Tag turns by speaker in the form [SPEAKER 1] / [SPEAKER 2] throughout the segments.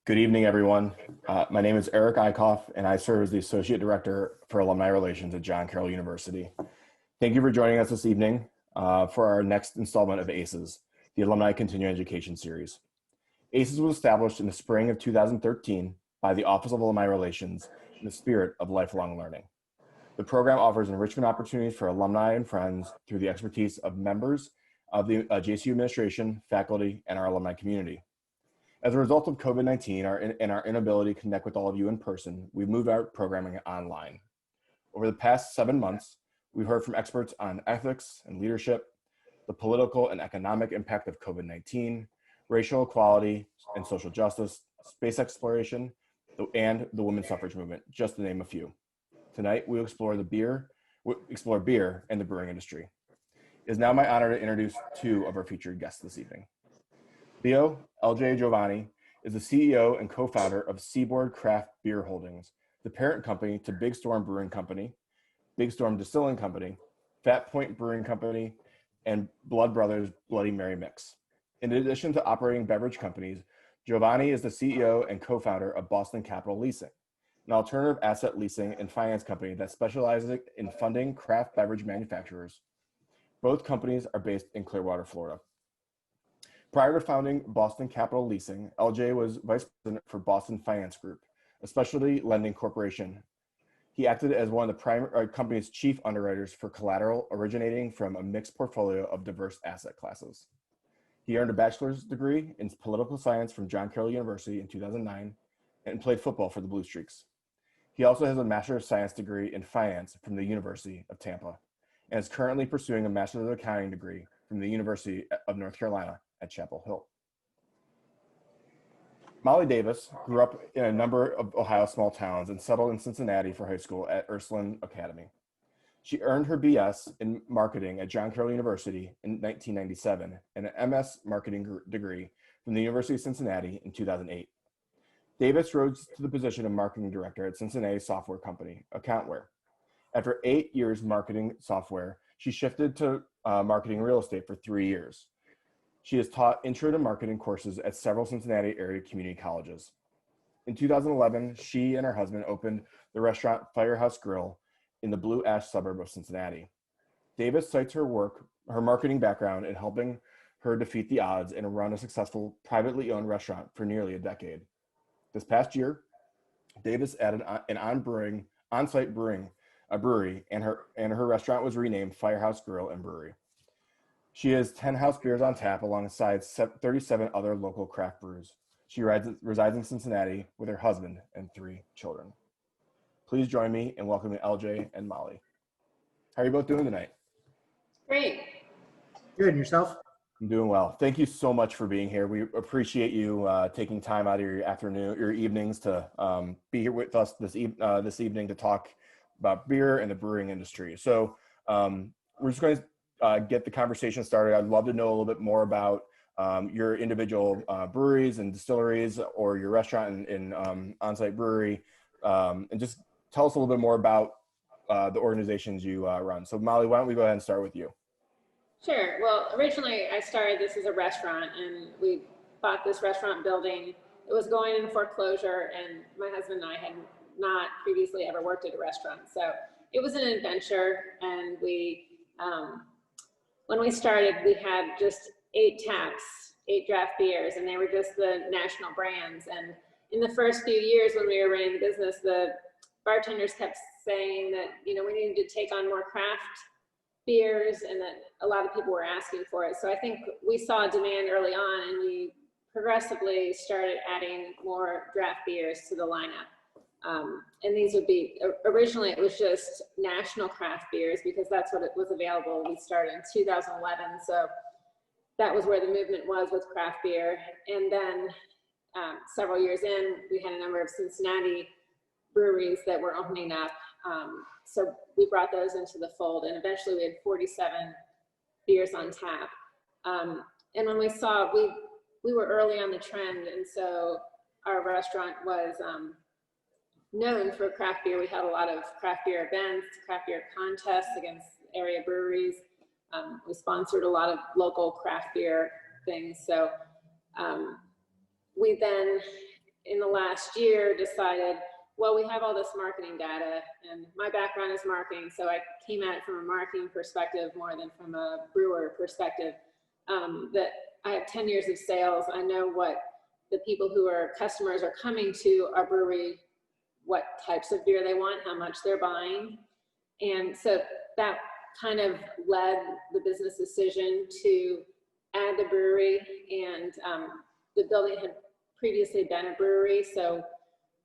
[SPEAKER 1] Good evening, everyone. My name is Eric Eickhoff, and I serve as the Associate Director for Alumni Relations at John Carroll University. Thank you for joining us this evening for our next installment of A.C.E.S, the Alumni Continuing Education Series. A.C.E.S was established in the spring of 2013 by the Office of Alumni Relations in the spirit of lifelong learning. The program offers enrichment opportunities for alumni and friends through the expertise of members of the JCU administration, faculty, and our alumni community. As a result of COVID-19 and our inability to connect with all of you in person, we've moved our programming online. Over the past 7 months, we've heard from experts on ethics and leadership, the political and economic impact of COVID-19, racial equality and social justice, space exploration, and the women's suffrage movement, just to name a few. Tonight, we'll explore beer and the brewing industry. It is now my honor to introduce two of our featured guests this evening. Leo L.J. Giovanni is the CEO and co-founder of Seaboard Craft Beer Holdings, the parent company to Big Storm Brewing Company, Big Storm Distilling Company, Fat Point Brewing Company, and Blood Brothers Bloody Mary Mix. In addition to operating beverage companies, Giovanni is the CEO and co-founder of Boston Capital Leasing, an alternative asset leasing and finance company that specializes in funding craft beverage manufacturers. Both companies are based in Clearwater, Florida. Prior to founding Boston Capital Leasing, LJ was vice president for Boston Finance Group, a specialty lending corporation. He acted as one of the company's chief underwriters for collateral originating from a mixed portfolio of diverse asset classes. He earned a bachelor's degree in political science from John Carroll University in 2009 and played football for the Blue Streaks. He also has a Master of Science degree in finance from the University of Tampa and is currently pursuing a Master of Accounting degree from the University of North Carolina at Chapel Hill. Molly Davis grew up in a number of Ohio small towns and settled in Cincinnati for high school at Ursuline Academy. She earned her BS in marketing at John Carroll University in 1997 and an MS marketing degree from the University of Cincinnati in 2008. Davis rose to the position of marketing director at Cincinnati software company, Accountware. After 8 years marketing software, she shifted to marketing real estate for 3 years. She has taught intro to marketing courses at several Cincinnati area community colleges. In 2011, she and her husband opened the restaurant Firehouse Grill in the Blue Ash suburb of Cincinnati. Davis cites her marketing background in helping her defeat the odds and run a successful privately owned restaurant for nearly a decade. This past year, Davis added an on-site brewery, and her restaurant was renamed Firehouse Grill and Brewery. She has 10 house beers on tap alongside 37 other local craft brews. She resides in Cincinnati with her husband and 3 children. Please join me in welcoming LJ and Molly. How are you both doing tonight?
[SPEAKER 2] Great.
[SPEAKER 3] Good, and yourself?
[SPEAKER 1] I'm doing well. Thank you so much for being here. We appreciate you taking time out of your evenings to be here with us this evening to talk about beer and the brewing industry. So we're just going to get the conversation started. I'd love to know a little bit more about your individual breweries and distilleries or your restaurant and on-site brewery, and just tell us a little bit more about the organizations you run. So Molly, why don't we go ahead and start with you?
[SPEAKER 2] Sure. Well, originally I started this as a restaurant, and we bought this restaurant building. It was going in foreclosure, and my husband and I had not previously ever worked at a restaurant. So it was an adventure, and we when we started, we had just 8 taps, 8 draft beers, and they were just the national brands. And in the first few years when we were running the business, the bartenders kept saying that, we needed to take on more craft beers and that a lot of people were asking for it. So I think we saw demand early on, and we progressively started adding more draft beers to the lineup. And these would be, originally it was just national craft beers because that's what it was available. We started in 2011, so that was where the movement was with craft beer. And then several years in, we had a number of Cincinnati breweries that were opening up. So we brought those into the fold, and eventually we had 47 beers on tap. And when we saw, we were early on the trend, and so our restaurant was known for craft beer. We had a lot of craft beer events, craft beer contests against area breweries. We sponsored a lot of local craft beer things. So we then in the last year decided, well, we have all this marketing data, and my background is marketing, so I came at it from a marketing perspective more than from a brewer perspective. That I have 10 years of sales. I know what the people who are customers are coming to our brewery, what types of beer they want, how much they're buying. And so that kind of led the business decision to add the brewery. And the building had previously been a brewery, so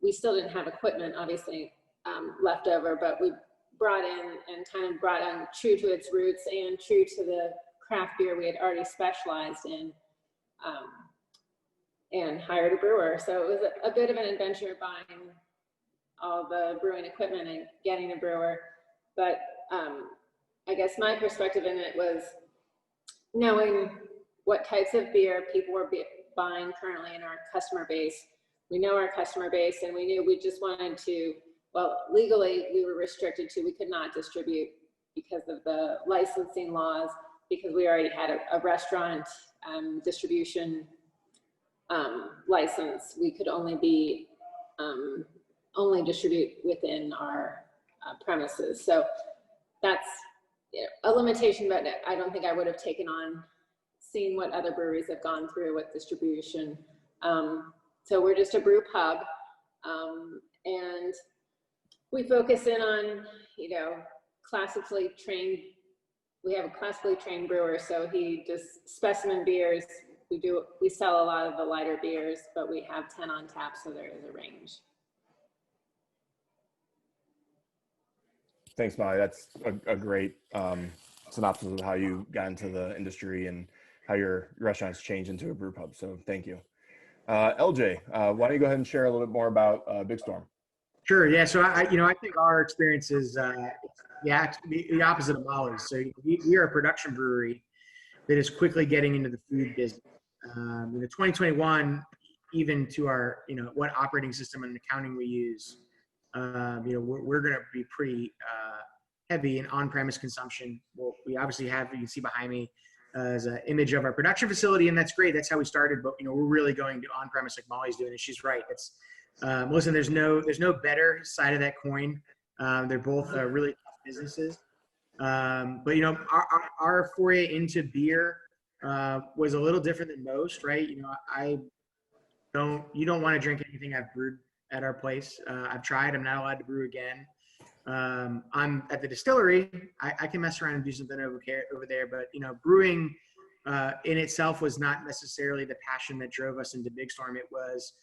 [SPEAKER 2] we still didn't have equipment, obviously, left over, but we brought in and kind of brought on true to its roots and true to the craft beer we had already specialized in, and hired a brewer. So it was a bit of an adventure buying all the brewing equipment and getting a brewer. But I guess my perspective in it was knowing what types of beer people were buying currently in our customer base. We know our customer base, and we knew we just wanted to, well, legally we were restricted to, we could not distribute because of the licensing laws, because we already had a restaurant distribution license. We could only be, only distribute within our premises. So that's, you know, a limitation, but I don't think I would have taken on seeing what other breweries have gone through with distribution. So we're just a brew pub, and we focus in on, you know, classically trained. We have a classically trained brewer, so he does specimen beers. We sell a lot of the lighter beers, but we have 10 on tap, so there is a range.
[SPEAKER 1] Thanks, Molly. That's a great synopsis of how you got into the industry and how your restaurant's changed into a brew pub. So thank you. LJ, why don't you go ahead and share a little bit more about Big Storm?
[SPEAKER 3] Sure. Yeah. So I think our experience is the opposite of Molly's. So we are a production brewery that is quickly getting into the food business. In the 2021, even to our, you know, what operating system and accounting we use, you know, we're going to be pretty heavy in on-premise consumption. Well, we obviously have, you can see behind me, as an image of our production facility, and that's great. That's how we started. But, you know, we're really going to on-premise like Molly's doing, and she's right. It's listen, there's no better side of that coin. They're both really tough businesses. But, you know, our foray into beer was a little different than most, right? You know, you don't want to drink anything I've brewed at our place. I've tried. I'm not allowed to brew again. I'm at the distillery. I can mess around and do something over there, but, you know, brewing in itself was not necessarily the passion that drove us into Big Storm. It was,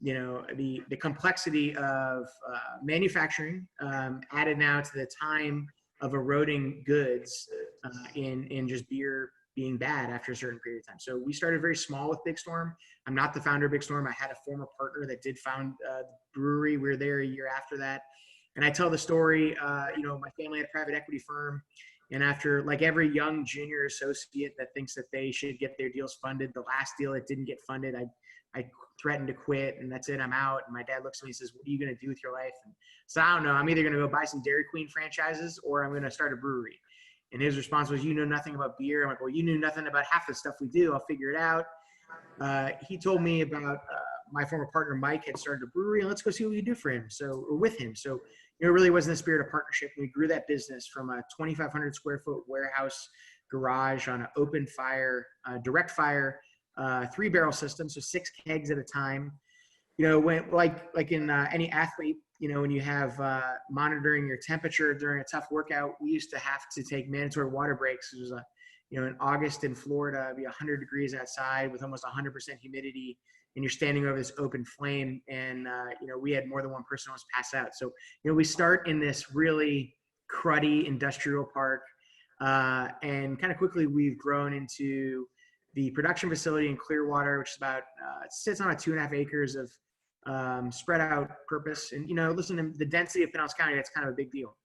[SPEAKER 3] you know, the complexity of manufacturing added now to the time of eroding goods in just beer being bad after a certain period of time. So we started very small with Big Storm. I'm not the founder of Big Storm. I had a former partner that did found the brewery. We were there a year after that. And I tell the story, you know, my family had a private equity firm. And after, like every young junior associate that thinks that they should get their deals funded, the last deal that didn't get funded, I threatened to quit, and that's it, I'm out. And my dad looks at me and says, what are you going to do with your life? And so I don't know, I'm either going to go buy some Dairy Queen franchises or I'm going to start a brewery. And his response was, you know nothing about beer. I'm like, well, you knew nothing about half the stuff we do. I'll figure it out. He told me about my former partner, Mike, had started a brewery, and let's go see what we can do for him. So, or with him. So, you know, it really was in the spirit of partnership. We grew that business from a 2,500 square foot warehouse garage on an open fire, direct fire, 3-barrel system. So 6 kegs at a time. You know, when like in any athlete, you know, when you have monitoring your temperature during a tough workout, we used to have to take mandatory water breaks. It was you know, in August in Florida, it'd be 100 degrees outside with almost 100% humidity, and you're standing over this open flame, and you know, we had more than one person almost pass out. So, you know, we start in this really cruddy industrial park, and kind of quickly we've grown into the production facility in Clearwater, which is about it sits on 2.5 acres of spread out purpose. And, you know, listen to the density of Pinellas County, that's kind of a big deal.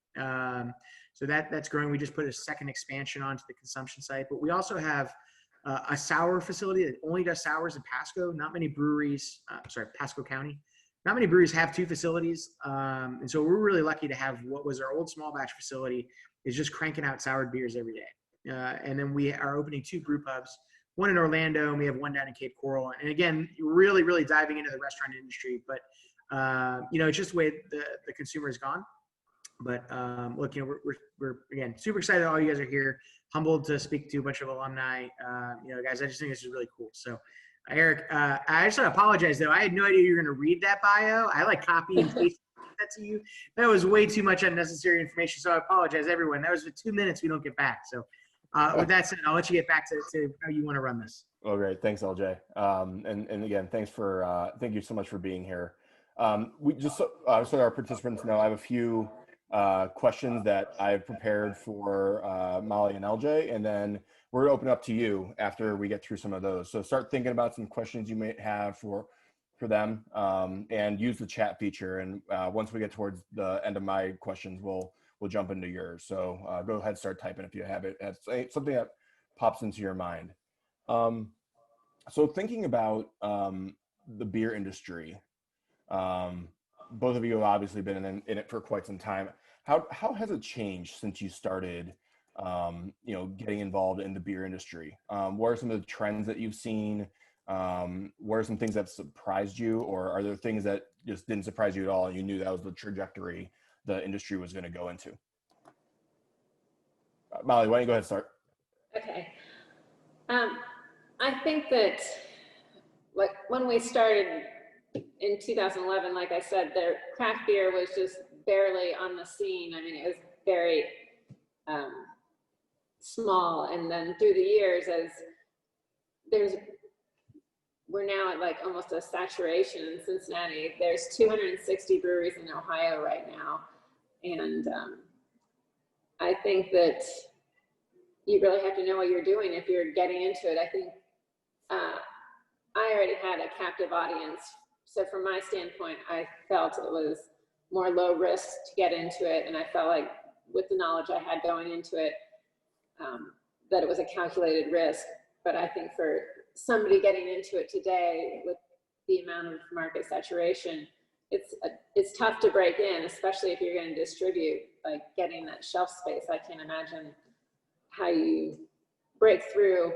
[SPEAKER 3] So that's growing. We just put a second expansion onto the consumption site, but we also have a sour facility that only does sours in Pasco. Not many breweries, Pasco County, not many breweries have 2 facilities. And so we're really lucky to have what was our old small batch facility is just cranking out soured beers every day. And then we are opening 2 brew pubs, one in Orlando, and we have one down in Cape Coral. And again, really, really diving into the restaurant industry. But, it's just the way the consumer has gone. But look, we're again, super excited that all you guys are here. Humbled to speak to a bunch of alumni. Guys, I just think this is really cool. So, Eric, I just want to apologize, though. I had no idea you were going to read that bio. I copy and paste that to you. That was way too much unnecessary information. So I apologize, everyone. That was for 2 minutes we don't get back. So with that said, I'll let you get back to how you want to run this.
[SPEAKER 1] Oh, great. Thanks, LJ. And again, thank you so much for being here. We just, so our participants know, I have a few questions that I've prepared for Molly and LJ, and then we're gonna open up to you after we get through some of those. So start thinking about some questions you may have for them, and use the chat feature. And once we get towards the end of my questions, we'll jump into yours. So go ahead, start typing if you have something that pops into your mind. So thinking about the beer industry, both of you have obviously been in it for quite some time. How has it changed since you started, getting involved in the beer industry? What are some of the trends that you've seen? What are some things that surprised you, or are there things that just didn't surprise you at all and you knew that was the trajectory the industry was going to go into? Molly, why don't you go ahead and start?
[SPEAKER 2] Okay. I think that when we started in 2011, like I said, the craft beer was just barely on the scene. I mean, it was very small. And then through the years, we're now at almost a saturation in Cincinnati. There's 260 breweries in Ohio right now. And I think that you really have to know what you're doing if you're getting into it. I think I already had a captive audience. So from my standpoint, I felt it was more low risk to get into it. And I felt like with the knowledge I had going into it, that it was a calculated risk. But I think for somebody getting into it today with the amount of market saturation, it's tough to break in, especially if you're going to distribute, getting that shelf space. I can't imagine how you break through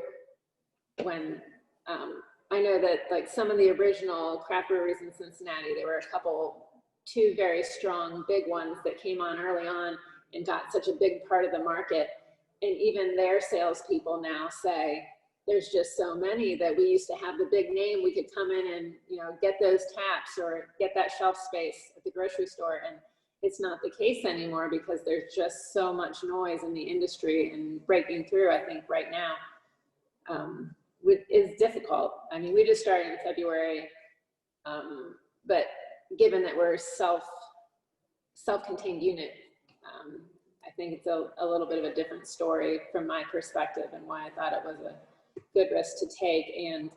[SPEAKER 2] when I know that some of the original craft breweries in Cincinnati, there were two very strong big ones that came on early on and got such a big part of the market. And even their salespeople now say, there's just so many that we used to have the big name. We could come in and, get those taps or get that shelf space at the grocery store. And it's not the case anymore because there's just so much noise in the industry, and breaking through, I think right now, is difficult. I mean, we just started in February, but given that we're self-contained unit, I think it's a little bit of a different story from my perspective, and why I thought it was a good risk to take. And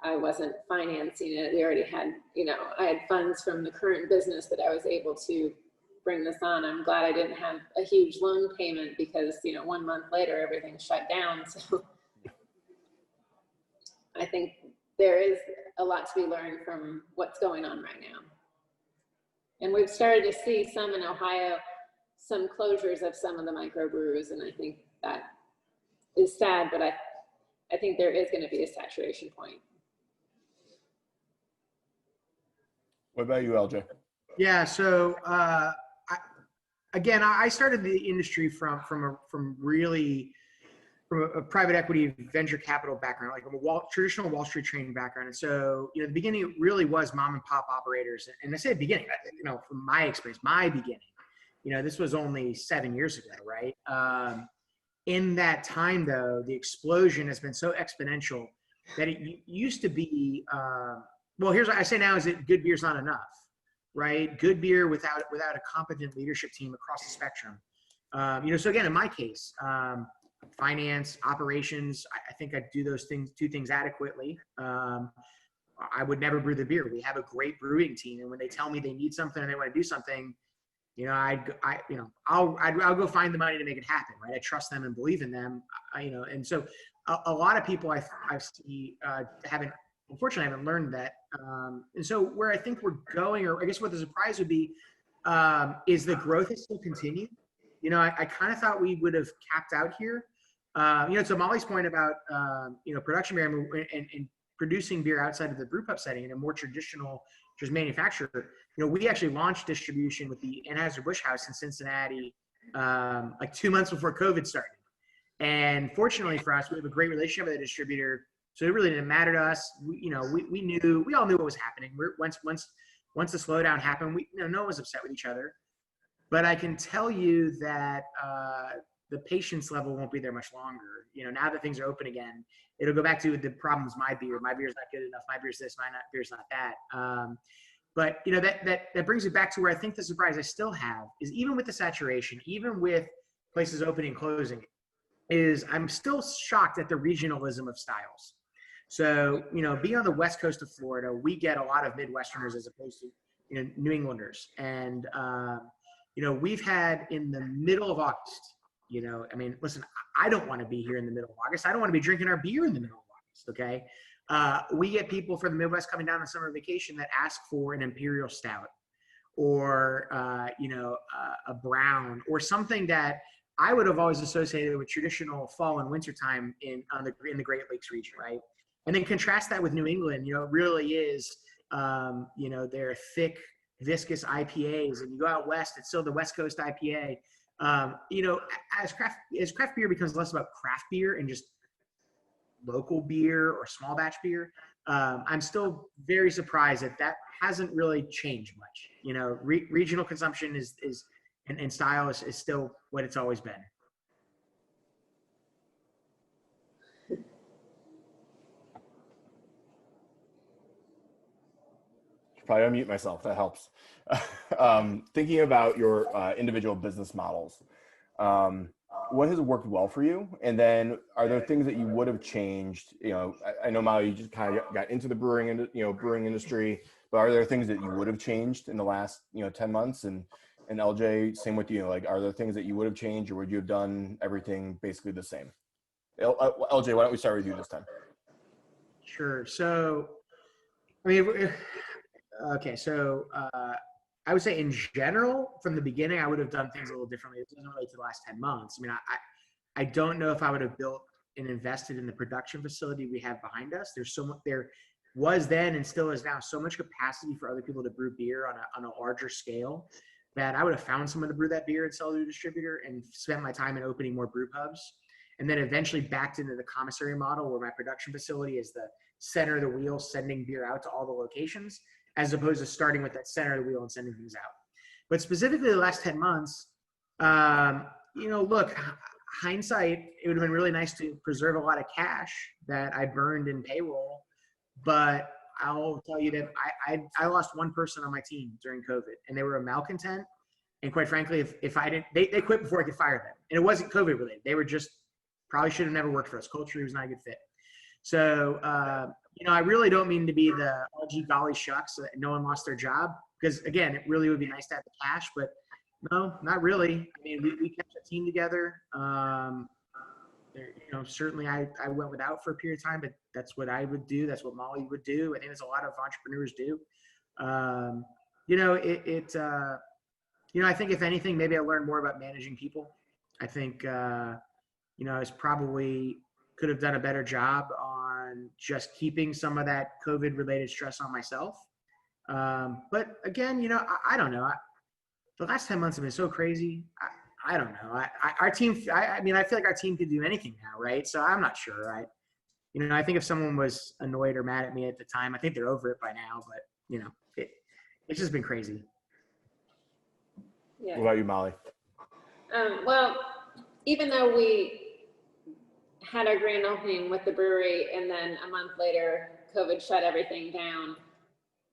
[SPEAKER 2] I wasn't financing it. We already had, I had funds from the current business that I was able to bring this on. I'm glad I didn't have a huge loan payment because, 1 month later, everything shut down. So I think there is a lot to be learned from what's going on right now. And we've started to see some in Ohio, some closures of some of the microbrews. And I think that is sad, but I think there is going to be a saturation point.
[SPEAKER 1] What about you, LJ?
[SPEAKER 3] Yeah. So I started the industry from a private equity venture capital background, like a traditional Wall Street trading background. And so, the beginning, it really was mom and pop operators. And I say beginning, from my experience, my beginning, this was only 7 years ago, right? In that time, though, the explosion has been so exponential that it used to be, here's what I say now, is that good beer's not enough, right? Good beer without a competent leadership team across the spectrum. So again, in my case, finance, operations, I think I do those two things adequately. I would never brew the beer. We have a great brewing team, and when they tell me they need something and they want to do something, I'll go find the money to make it happen, right? I trust them and believe in them, and so a lot of people I see unfortunately haven't learned that. And so where I think we're going, or I guess what the surprise would be, is the growth has still continued. I kind of thought we would have capped out here. To Molly's point about, production beer and producing beer outside of the brew pub setting in a more traditional just manufacturer, we actually launched distribution with the Anheuser-Busch House in Cincinnati, like 2 months before COVID started. And fortunately for us, we have a great relationship with the distributor. So it really didn't matter to us. We all knew what was happening. Once the slowdown happened, no one was upset with each other. But I can tell you that the patience level won't be there much longer. Now that things are open again, it'll go back to the problems. My beer's not good enough. My beer's this. Beer's not that. But that brings me back to where I think the surprise I still have is, even with the saturation, even with places opening and closing, is I'm still shocked at the regionalism of styles. So, being on the west coast of Florida, we get a lot of Midwesterners as opposed to, New Englanders. And, we've had in the middle of August, listen, I don't want to be here in the middle of August. I don't want to be drinking our beer in the middle of August, okay? We get people from the Midwest coming down on summer vacation that ask for an imperial stout or, a brown or something that I would have always associated with traditional fall and winter time in the Great Lakes region, right? And then contrast that with New England. It really is, their thick, viscous IPAs, and you go out west, it's still the West Coast IPA. As craft beer becomes less about craft beer and just local beer or small batch beer, I'm still very surprised that hasn't really changed much. Regional consumption and style is still what it's always been.
[SPEAKER 1] Probably unmute myself. That helps. Thinking about your individual business models, what has worked well for you? And then, are there things that you would have changed? I know, Molly, you just kind of got into the brewing industry, but are there things that you would have changed in the last 10 months? And LJ, same with you. Like, are there things that you would have changed, or would you have done everything basically the same? LJ, why don't we start with you this time?
[SPEAKER 3] Sure. So, I would say in general, from the beginning, I would have done things a little differently. It doesn't relate to the last 10 months. I don't know if I would have built and invested in the production facility we have behind us. There was then and still is now so much capacity for other people to brew beer on a larger scale that I would have found someone to brew that beer and sell to a distributor and spent my time in opening more brew pubs. And then eventually backed into the commissary model where my production facility is the center of the wheel, sending beer out to all the locations, as opposed to starting with that center of the wheel and sending things out. But specifically the last 10 months, look, hindsight, it would have been really nice to preserve a lot of cash that I burned in payroll. But I'll tell you that I lost one person on my team during COVID, and they were a malcontent. And quite frankly, if I didn't, they quit before I could fire them. And it wasn't COVID related. They were just, probably should have never worked for us. Culturally was not a good fit. So, I really don't mean to be the, oh, gee, golly shucks, no one lost their job. Because again, it really would be nice to have the cash, but no, not really. We kept a team together. Certainly I went without for a period of time, but that's what I would do. That's what Molly would do. I think that's a lot of entrepreneurs do. I think if anything, maybe I learned more about managing people. I think, I was probably could have done a better job on just keeping some of that COVID related stress on myself. But again, I don't know. The last 10 months have been so crazy. I don't know. Our team, I feel like our team could do anything now, right? So I'm not sure. I think if someone was annoyed or mad at me at the time, I think they're over it by now, but it's just been crazy.
[SPEAKER 2] Yeah.
[SPEAKER 1] What about you, Molly?
[SPEAKER 2] Well, even though we had our grand opening with the brewery and then a month later, COVID shut everything down,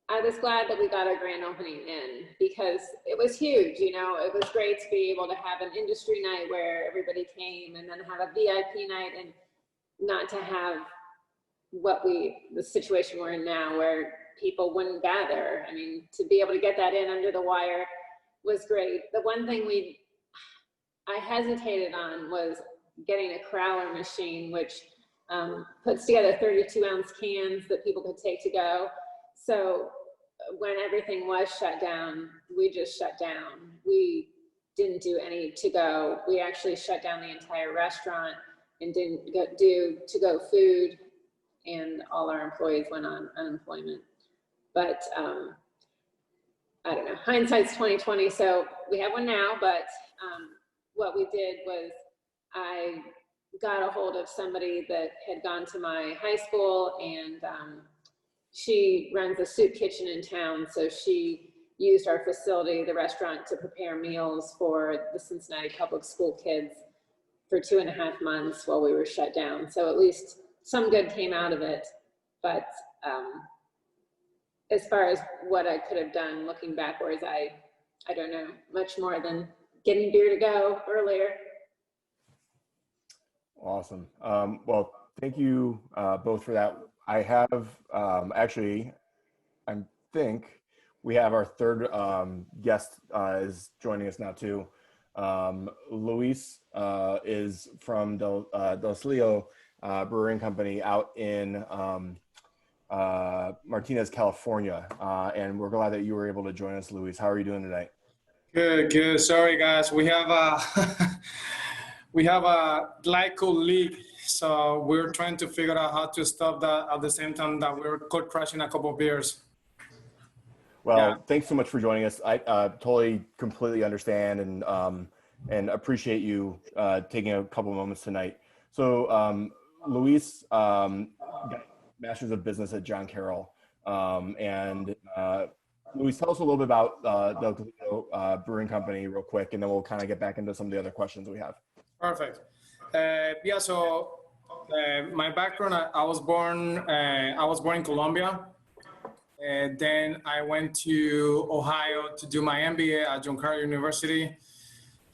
[SPEAKER 2] I was glad that we got our grand opening in because it was huge. It was great to be able to have an industry night where everybody came and then have a VIP night and not to have the situation we're in now where people wouldn't gather. To be able to get that in under the wire was great. The one thing I hesitated on was getting a crowler machine, which puts together 32-ounce cans that people could take to go. So when everything was shut down, we just shut down. We didn't do any to go. We actually shut down the entire restaurant and didn't do to-go food, and all our employees went on unemployment. But I don't know, hindsight's 2020, so we have one now, but what we did was I got a hold of somebody that had gone to my high school, and she runs a soup kitchen in town, so she used our facility, the restaurant, to prepare meals for the Cincinnati public school kids for 2.5 months while we were shut down. So at least some good came out of it. But as far as what I could have done looking backwards, I don't know much more than getting beer to go earlier.
[SPEAKER 1] Awesome. Well, thank you both for that. I have actually, I think we have our third guest is joining us now too. Luis is from Del Cielo Brewing Company out in Martinez, California. And we're glad that you were able to join us, Luis. How are you doing today?
[SPEAKER 4] Good. Sorry, guys. We have a glycol leak, so we're trying to figure out how to stop that at the same time that we're cold crushing a couple of beers.
[SPEAKER 1] Well,
[SPEAKER 4] Yeah.
[SPEAKER 1] Thanks so much for joining us. I totally, completely understand and appreciate you taking a couple moments tonight. So, Luis got Masters of Business at John Carroll, and Luis, tell us a little bit about the Brewing Company real quick, and then we'll kind of get back into some of the other questions we have.
[SPEAKER 4] Perfect. Yeah. So my background, I was born in Colombia. Then I went to Ohio to do my MBA at John Carroll University.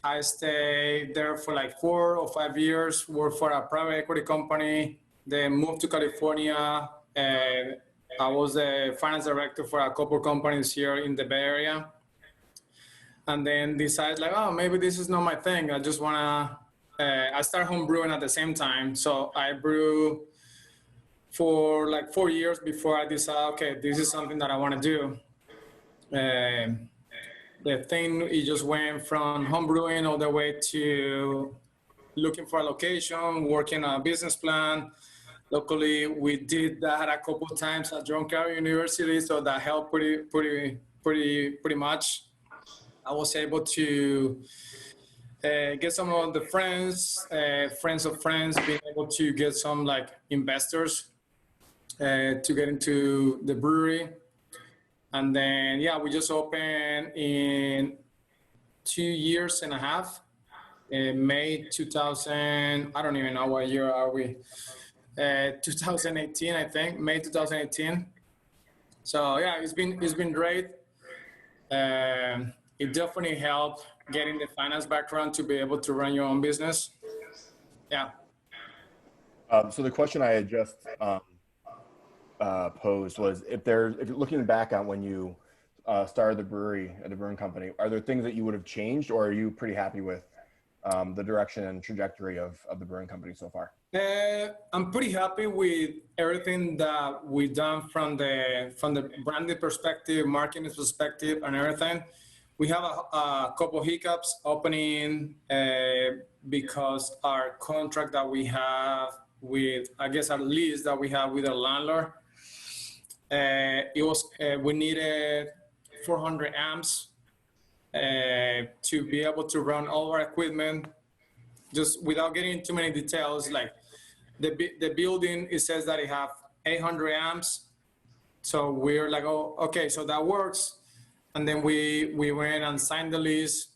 [SPEAKER 4] I stayed there for like 4 or 5 years, worked for a private equity company, then moved to California. I was a finance director for a couple companies here in the Bay Area. And then decided like, oh, maybe this is not my thing. I just wanna, I started home brewing at the same time. So I brew for like 4 years before I decided, okay, this is something that I want to do. The thing, it just went from home brewing all the way to looking for a location, working on a business plan. Luckily, we did that a couple of times at John Carroll University, so that helped pretty much. I was able to get some of the friends of friends, being able to get some like investors to get into the brewery. And then, yeah, we just opened in 2.5 years, in May 2000, I don't even know what year are we, 2018, I think, May 2018. So yeah, it's been great. It definitely helped getting the finance background to be able to run your own business. Yeah.
[SPEAKER 1] So the question I had just posed was, if you're looking back on when you started the brewery at the Brewing Company, are there things that you would have changed, or are you pretty happy with the direction and trajectory of the Brewing Company so far?
[SPEAKER 4] I'm pretty happy with everything that we've done from the branding perspective, marketing perspective, and everything. We have a couple hiccups opening because our contract that we have with, I guess, our lease that we have with our landlord, we needed 400 amps to be able to run all our equipment. Just without getting into too many details, like the building, it says that it have 800 amps. So we're like, oh, okay, so that works. And then we went and signed the lease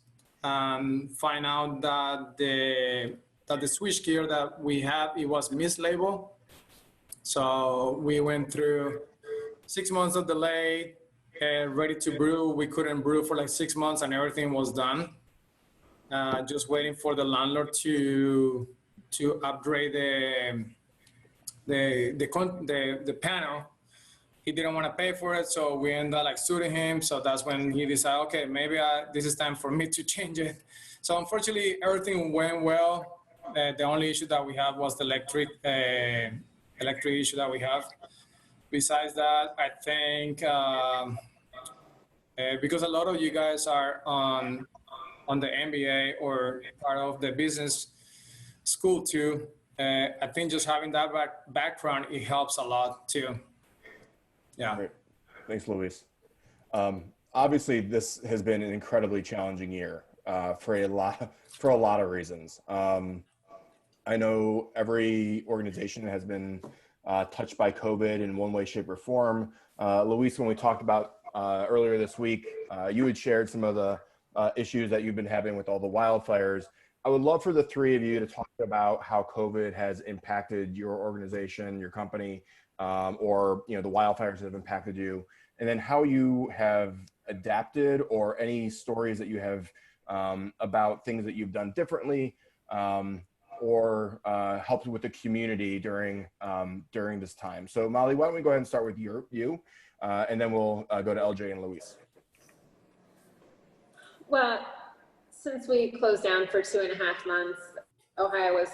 [SPEAKER 4] and find out that the switchgear that we have, it was mislabeled. So we went through 6 months of delay, ready to brew. We couldn't brew for like 6 months, and everything was done. Just waiting for the landlord to upgrade the panel. He didn't want to pay for it, so we ended up like suing him. So that's when he decided, okay, maybe this is time for me to change it. So unfortunately, everything went well. The only issue that we have was the electric issue that we have. Besides that, I think because a lot of you guys are on the MBA or part of the business school too, I think just having that background, it helps a lot too. Yeah.
[SPEAKER 1] Great. Thanks, Luis. Obviously, this has been an incredibly challenging year for a lot of reasons. I know every organization has been touched by COVID in one way, shape, or form. Luis, when we talked about earlier this week, you had shared some of the issues that you've been having with all the wildfires. I would love for the three of you to talk about how COVID has impacted your organization, your company, or the wildfires that have impacted you, and then how you have adapted, or any stories that you have about things that you've done differently, or helped with the community during this time. So Molly, why don't we go ahead and start with you, and then we'll go to LJ and Luis.
[SPEAKER 2] Well, since we closed down for 2.5 months, Ohio was,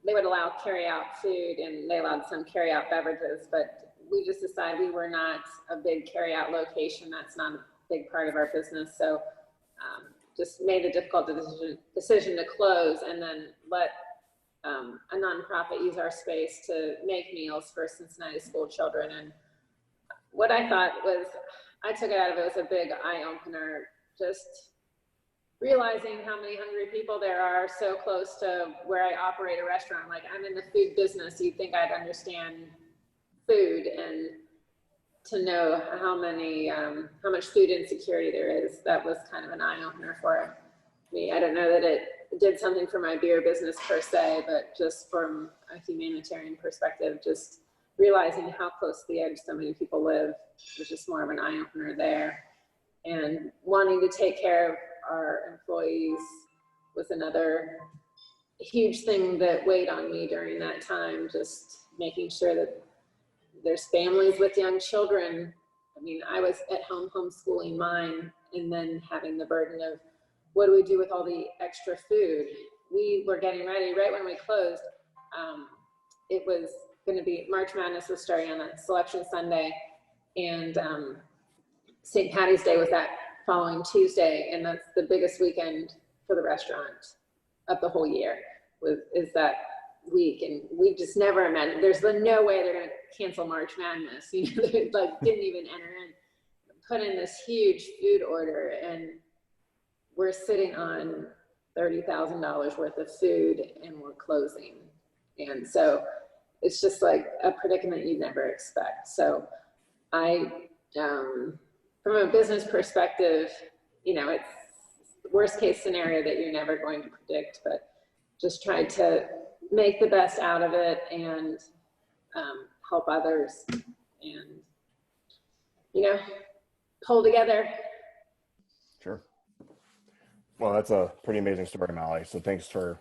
[SPEAKER 2] they would allow carry-out food and they allowed some carry-out beverages, but we just decided we were not a big carry-out location. That's not a big part of our business. So just made the difficult decision to close and then let a nonprofit use our space to make meals for Cincinnati school children. And what I thought was, I took it out of it was a big eye-opener, just realizing how many hungry people there are so close to where I operate a restaurant. Like, I'm in the food business, you'd think I'd understand food, and to know how much food insecurity there is, that was kind of an eye-opener for me. I don't know that it did something for my beer business per se, but just from a humanitarian perspective, just realizing how close to the edge so many people live was just more of an eye-opener there. And wanting to take care of our employees was another huge thing that weighed on me during that time, just making sure that there's families with young children. I mean, I was at home homeschooling mine, and then having the burden of what do we do with all the extra food? We were getting ready right when we closed. It was going to be March Madness was starting on a selection Sunday, and St. Patty's Day was that following Tuesday, and that's the biggest weekend for the restaurant of the whole year, is that week. And we just never imagined, there's no way they're going to cancel March Madness. They like didn't even enter in, put in this huge food order, and we're sitting on $30,000 worth of food, and we're closing. And so it's just like a predicament you'd never expect. So from a business perspective, it's worst case scenario that you're never going to predict, but just tried to make the best out of it and help others and, pull together.
[SPEAKER 1] Sure. Well, that's a pretty amazing story, Molly. So thanks for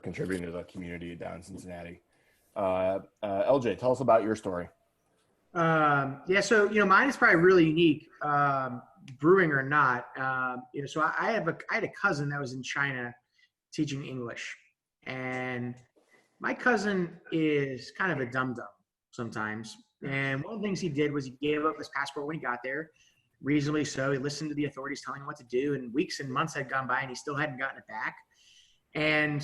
[SPEAKER 1] contributing to the community down in Cincinnati. LJ, tell us about your story.
[SPEAKER 3] Yeah, so mine is probably really unique, brewing or not. So I had a cousin that was in China teaching English, and my cousin is kind of a dum-dum sometimes. And one of the things he did was he gave up his passport when he got there, reasonably so. He listened to the authorities telling him what to do, and weeks and months had gone by, and he still hadn't gotten it back. And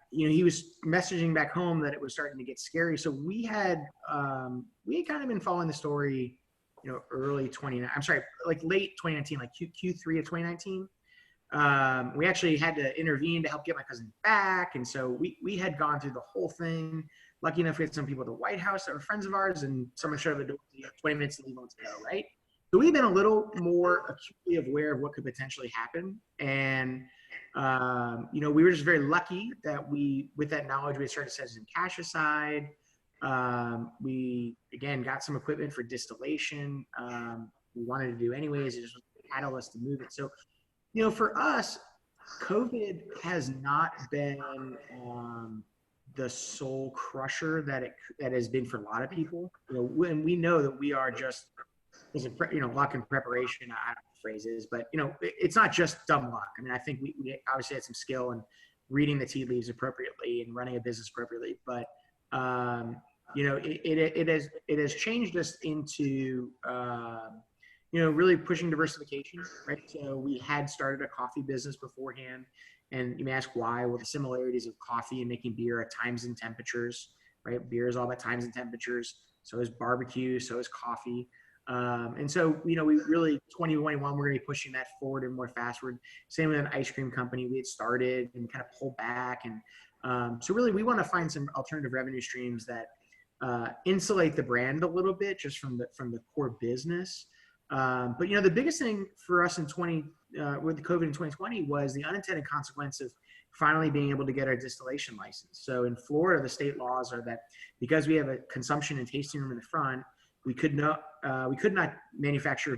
[SPEAKER 3] he was messaging back home that it was starting to get scary. So we had kind of been following the story, late 2019, like Q3 of 2019. We actually had to intervene to help get my cousin back. And so we had gone through the whole thing. Lucky enough, we had some people at the White House that were friends of ours, and someone showed up at the door, 20 minutes to leave on to go, right? So we've been a little more acutely aware of what could potentially happen. And we were just very lucky that with that knowledge, we had started setting some cash aside. We, again, got some equipment for distillation. We wanted to do anyways. It just was a catalyst to move it. So, for us, COVID has not been the soul crusher that has been for a lot of people. When we know that we are just, luck and preparation, I don't know what the phrase is, but it's not just dumb luck. I mean, I think we obviously had some skill in reading the tea leaves appropriately and running a business appropriately, but it has changed us into really pushing diversification, right? So we had started a coffee business beforehand, And you may ask why. Well, the similarities of coffee and making beer at times and temperatures, right? Beer is all about times and temperatures. So is barbecue, so is coffee. And so, we really, 2021, we're going to be pushing that forward and more fastward. Same with an ice cream company. We had started and kind of pulled back. And so really, we want to find some alternative revenue streams that insulate the brand a little bit just from the core business. But the biggest thing for us with COVID in 2020 was the unintended consequence of finally being able to get our distillation license. So in Florida, the state laws are that because we have a consumption and tasting room in the front, we could not manufacture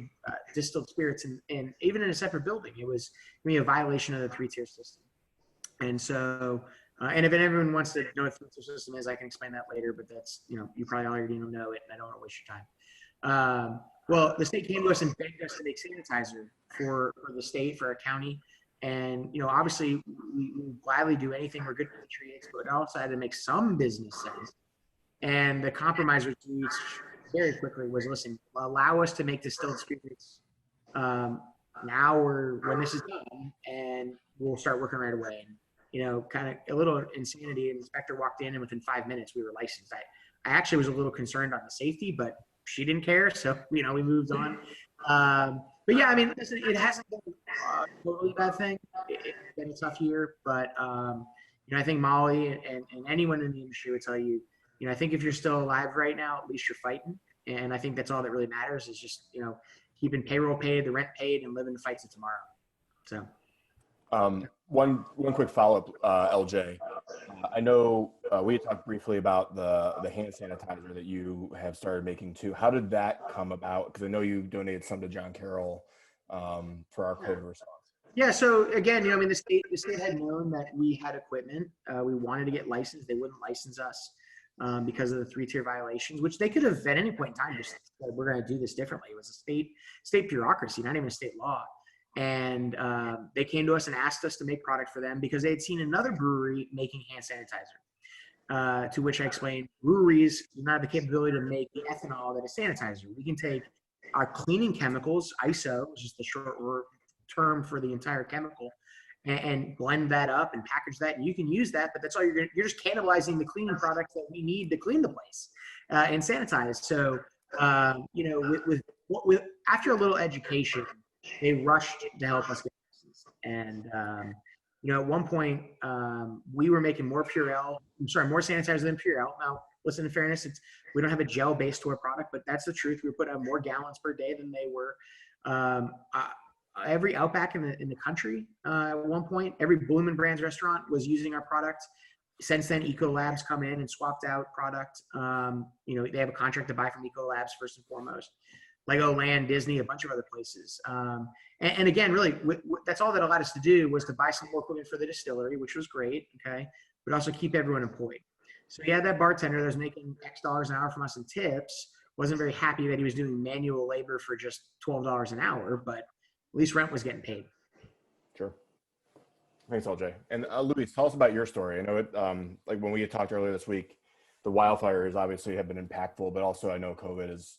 [SPEAKER 3] distilled spirits and even in a separate building. It was a violation of the 3-tier system. And so, and if anyone wants to know what the 3-tier system is, I can explain that later, but that's, you probably already know it, and I don't want to waste your time. Well, the state came to us and begged us to make sanitizer for the state, for our county. And, obviously we gladly do anything. We're good for the trees, but also had to make some business sense. And the compromise was reached very quickly was, listen, allow us to make distilled spirits now or when this is done, and we'll start working right away. And, kind of a little insanity. An inspector walked in, and within 5 minutes we were licensed. I actually was a little concerned on the safety, but she didn't care. So, we moved on. But yeah, listen, it hasn't been a totally bad thing. It's been a tough year, but, I think Molly and anyone in the industry would tell you, I think if you're still alive right now, at least you're fighting. And I think that's all that really matters is just, keeping payroll paid, the rent paid, and living the fights of tomorrow. So.
[SPEAKER 1] One quick follow-up, LJ. I know we had talked briefly about the hand sanitizer that you have started making too. How did that come about? Because I know you donated some to John Carroll for our COVID response.
[SPEAKER 3] Yeah. So again, the state had known that we had equipment. We wanted to get licensed. They wouldn't license us because of the 3-tier violations, which they could have at any point in time just said, we're going to do this differently. It was a state bureaucracy, not even a state law. And they came to us and asked us to make product for them because they had seen another brewery making hand sanitizer. To which I explained, breweries do not have the capability to make the ethanol that is sanitizer. We can take our cleaning chemicals, ISO, which is the short term for the entire chemical, and blend that up and package that. And you can use that, but that's all you're just cannibalizing the cleaning products that we need to clean the place and sanitize. So, with after a little education, they rushed to help us get license. And, at one point, we were making more sanitizer than Purell. Now, listen, in fairness, we don't have a gel base to our product, but that's the truth. We were putting out more gallons per day than they were. Every Outback in the country, at one point, every Bloomin' Brands restaurant was using our product. Since then, Ecolab's come in and swapped out product. They have a contract to buy from Ecolab's first and foremost. Legoland, Disney, a bunch of other places. And again, really, that's all that allowed us to do was to buy some more equipment for the distillery, which was great, okay, but also keep everyone employed. So you had that bartender that was making X dollars an hour from us in tips, wasn't very happy that he was doing manual labor for just $12 an hour, but at least rent was getting paid.
[SPEAKER 1] Sure. Thanks, LJ. And Luis, tell us about your story. I know it, like when we had talked earlier this week, the wildfires obviously have been impactful, but also I know COVID is,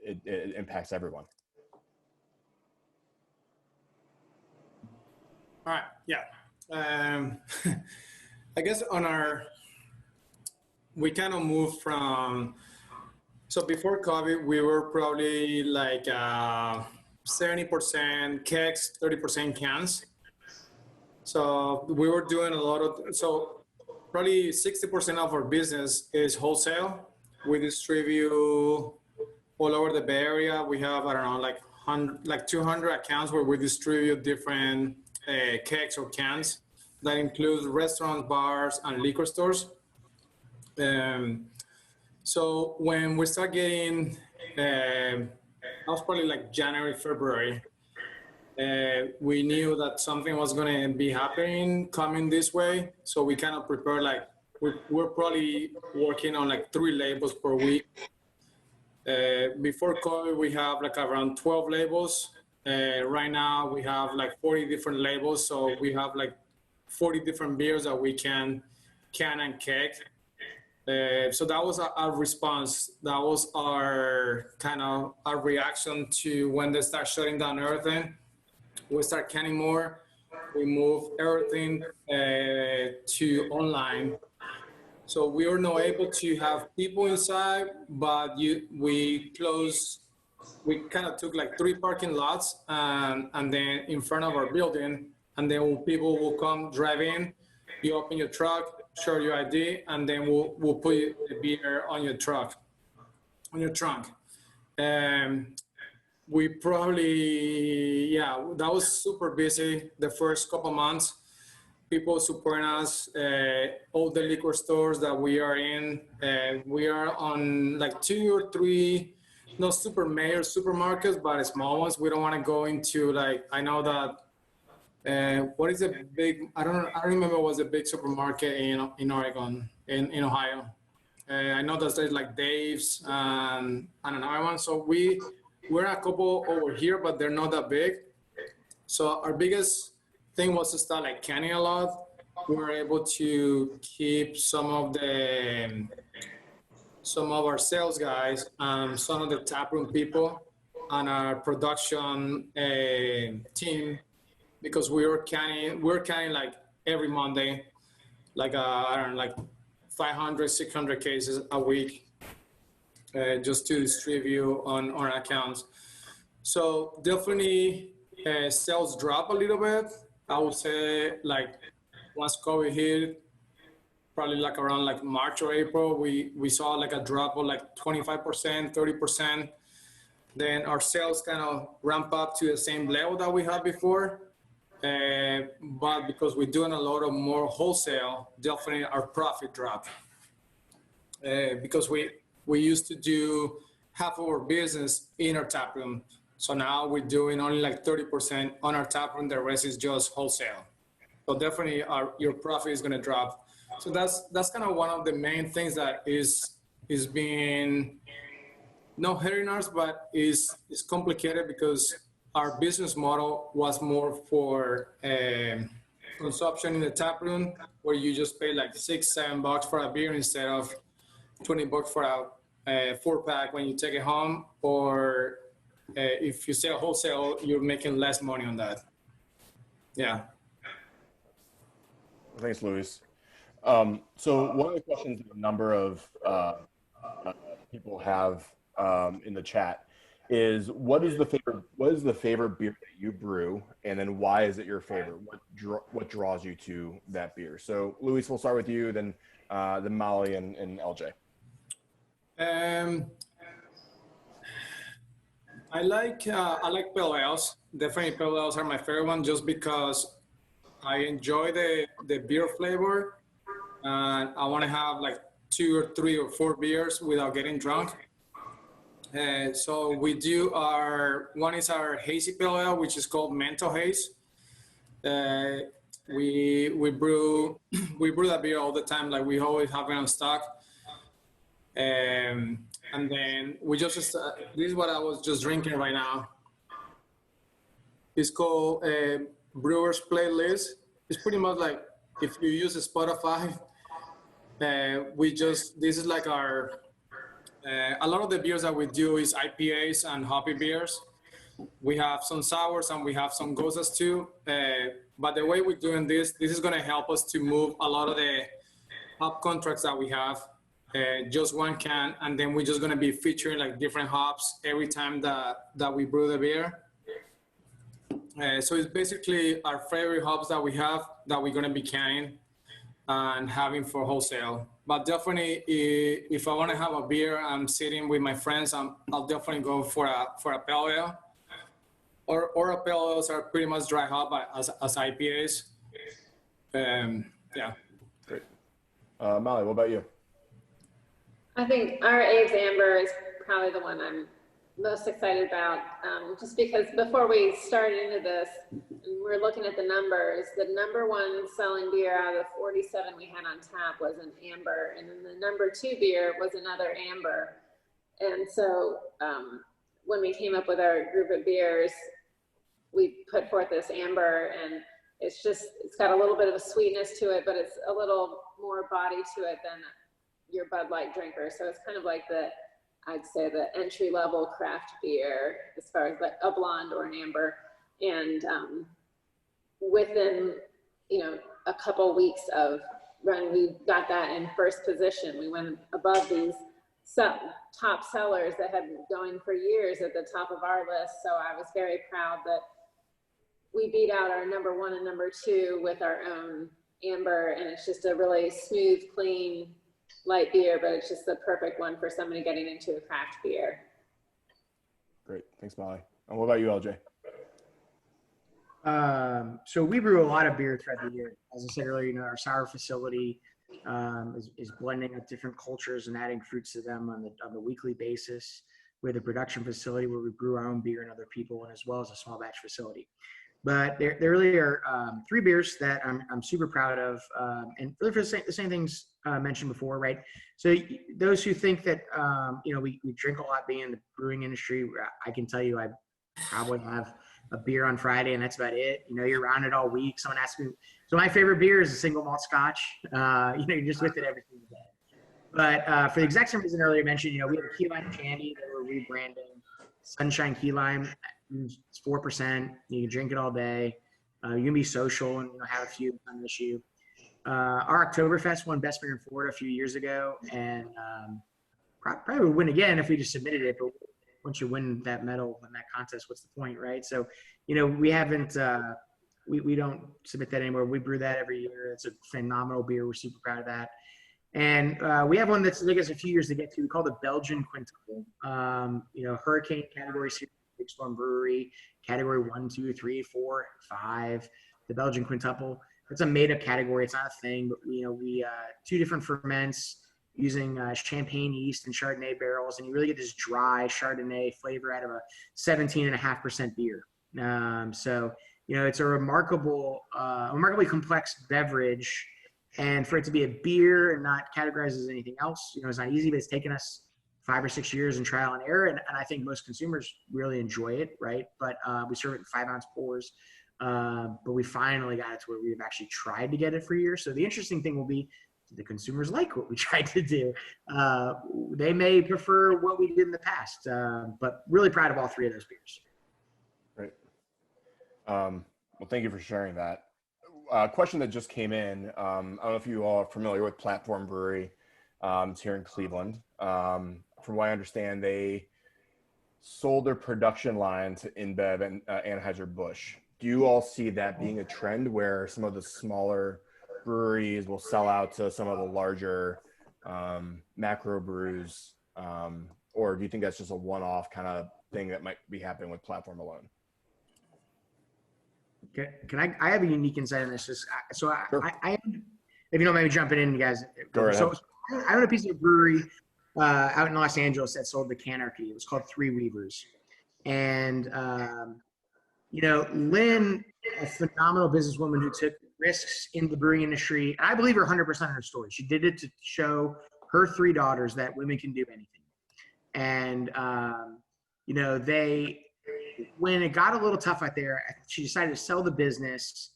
[SPEAKER 1] it impacts everyone.
[SPEAKER 4] All right. Yeah. I guess we kind of moved from, so before COVID, we were probably like 70% kegs, 30% cans. So we were doing a lot of, so probably 60% of our business is wholesale. We distribute all over the Bay Area. We have, I don't know, like 200 accounts where we distribute different kegs or cans. That includes restaurants, bars, and liquor stores. So when we start getting, that was probably like January, February, we knew that something was going to be happening coming this way. So we kind of prepared, like, we're probably working on like 3 labels per week. Before COVID, we have like around 12 labels. Right now we have like 40 different labels. So we have like 40 different beers that we can and keg. So that was our response. That was our kind of our reaction to when they start shutting down everything. We start canning more. we moved everything to online. So we were not able to have people inside, but we kind of took like 3 parking lots and then in front of our building, and then people will come drive in, you open your truck, show your ID, and then we'll put the beer on your truck, on your trunk. We probably, yeah, that was super busy the first couple months. People supporting us, all the liquor stores that we are in. We are on like 2 or 3, not super major supermarkets, but small ones. We don't want to go into like, I know that, what is a big, I don't remember what's a big supermarket in Oregon, in Ohio. I know that there's like Dave's and another one. So we're a couple over here, but they're not that big. So our biggest thing was to start like canning a lot. We were able to keep some of our sales guys, some of the taproom people, and our production team, because we were canning like every Monday, like I don't know, like 500, 600 cases a week, just to distribute on our accounts. So definitely sales drop a little bit. I would say like once COVID hit, probably like around like March or April, we saw like a drop of like 25%, 30%. Then our sales kind of ramp up to the same level that we had before. But because we're doing a lot of more wholesale, definitely our profit dropped. Because we used to do half of our business in our tap room. So now we're doing only like 30% on our tap room. The rest is just wholesale. So definitely your profit is going to drop. So that's kind of one of the main things that is being not hurting us, but is complicated because our business model was more for consumption in the tap room, where you just pay like $6-7 for a beer instead of $20 for a 4-pack when you take it home, or if you sell wholesale, you're making less money on that. Yeah.
[SPEAKER 1] Thanks, Luis. So one of the questions a number of people have in the chat is, what is the favorite beer that you brew, and then why is it your favorite? What draws you to that beer? So Luis, we'll start with you, then Molly and LJ.
[SPEAKER 4] I like pale ales. Definitely pale ales are my favorite one, just because I enjoy the beer flavor, and I want to have like 2 or 3 or 4 beers without getting drunk. So we do one is our hazy pale ale, which is called Mental Haze. We brew that beer all the time. Like we always have it on stock. And then we just this is what I was just drinking right now. It's called Brewers Playlist. It's pretty much like if you use Spotify. This is like our. A lot of the beers that we do is IPAs and hoppy beers. We have some sours and we have some gozas too. But the way we're doing this is going to help us to move a lot of the hop contracts that we have. Just one can, and then we're just going to be featuring like different hops every time that we brew the beer. So it's basically our favorite hops that we have that we're going to be canning and having for wholesale. But definitely, if I want to have a beer, I'm sitting with my friends, I'll definitely go for a pale ale. Or a pale ales are pretty much dry hop as IPAs. Yeah.
[SPEAKER 1] Great. Molly, what about you?
[SPEAKER 2] I think our Abe's Amber is probably the one I'm most excited about, just because before we started into this, and we're looking at the numbers, the number 1 selling beer out of the 47 we had on tap was an amber, and then the number 2 beer was another amber. And so when we came up with our group of beers, we put forth this amber, and it's got a little bit of a sweetness to it, but it's a little more body to it than your Bud Light drinker. So it's kind of like I'd say the entry level craft beer as far as like a blonde or an amber. And within, a couple weeks of running, we got that in first position. We went above these top sellers that had been going for years at the top of our list. So I was very proud that we beat out our number 1 and number 2 with our own amber, and it's just a really smooth, clean, light beer, but it's just the perfect one for somebody getting into a craft beer.
[SPEAKER 1] Great. Thanks, Molly. And what about you, LJ?
[SPEAKER 3] So we brew a lot of beer throughout the year. As I said earlier, our sour facility is blending up different cultures and adding fruits to them on the weekly basis. We have a production facility where we brew our own beer and other people, and as well as a small batch facility. But there really are 3 beers that I'm super proud of, and really for the same things mentioned before, right? So those who think that we drink a lot being in the brewing industry, I can tell you I probably have a beer on Friday and that's about it. You're around it all week. Someone asks me, so my favorite beer is a single malt Scotch. You're just with it every single day. But for the exact same reason earlier mentioned, we have a key lime candy that we're rebranding, Sunshine Key Lime. It's 4%. You can drink it all day. You can be social and have a few on the issue. Our Oktoberfest won Best Beer in Florida a few years ago, and probably would win again if we just submitted it. But once you win that medal in that contest, what's the point, right? So, we haven't, we don't submit that anymore. We brew that every year. It's a phenomenal beer. We're super proud of that. And we have one that's taken us a few years to get to. We call it the Belgian Quintuple. Hurricane category series, Big Storm Brewery, category 1, 2, 3, 4, 5. The Belgian Quintuple. It's a made-up category. It's not a thing, but we 2 different ferments using champagne yeast and Chardonnay barrels, and you really get this dry Chardonnay flavor out of a 17.5% beer. So it's a remarkably complex beverage. And for it to be a beer and not categorized as anything else, it's not easy, but it's taken us 5 or 6 years in trial and error. And I think most consumers really enjoy it, right? But we serve it in 5-ounce pours. But we finally got it to where we've actually tried to get it for years. So the interesting thing will be, do the consumers like what we tried to do? They may prefer what we did in the past, but really proud of all 3 of those beers.
[SPEAKER 1] Great. Well, thank you for sharing that. A question that just came in. I don't know if you all are familiar with Platform Brewery. It's here in Cleveland. From what I understand, they sold their production line to InBev and Anheuser-Busch. Do you all see that being a trend where some of the smaller breweries will sell out to some of the larger macro brews? Or do you think that's just a one-off kind of thing that might be happening with Platform alone?
[SPEAKER 3] I have a unique insight on this.
[SPEAKER 1] Sure.
[SPEAKER 3] I if you don't mind me jumping in, you guys.
[SPEAKER 1] Go
[SPEAKER 3] So I own a piece of a brewery out in Los Angeles that sold the Canarchy. It was called Three Weavers. And, Lynn, a phenomenal businesswoman who took risks in the brewing industry. And I believe her 100% in her story. She did it to show her 3 daughters that women can do anything. And, when it got a little tough out there, she decided to sell the business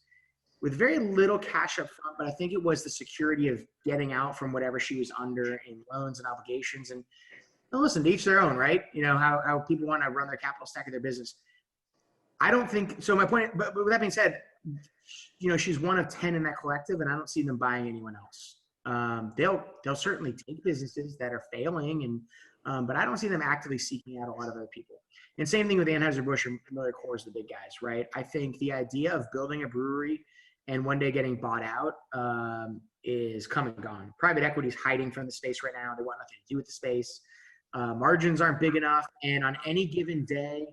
[SPEAKER 3] with very little cash up front, but I think it was the security of getting out from whatever she was under in loans and obligations. And listen, to each their own, right? How people want to run their capital stack of their business. I don't think so. My point, but with that being said, she's one of 10 in that collective, and I don't see them buying anyone else. They'll certainly take businesses that are failing, but I don't see them actively seeking out a lot of other people. And same thing with Anheuser-Busch and Miller Coors, the big guys, right? I think the idea of building a brewery and one day getting bought out is come and gone. Private equity is hiding from the space right now. They want nothing to do with the space. Margins aren't big enough. And on any given day,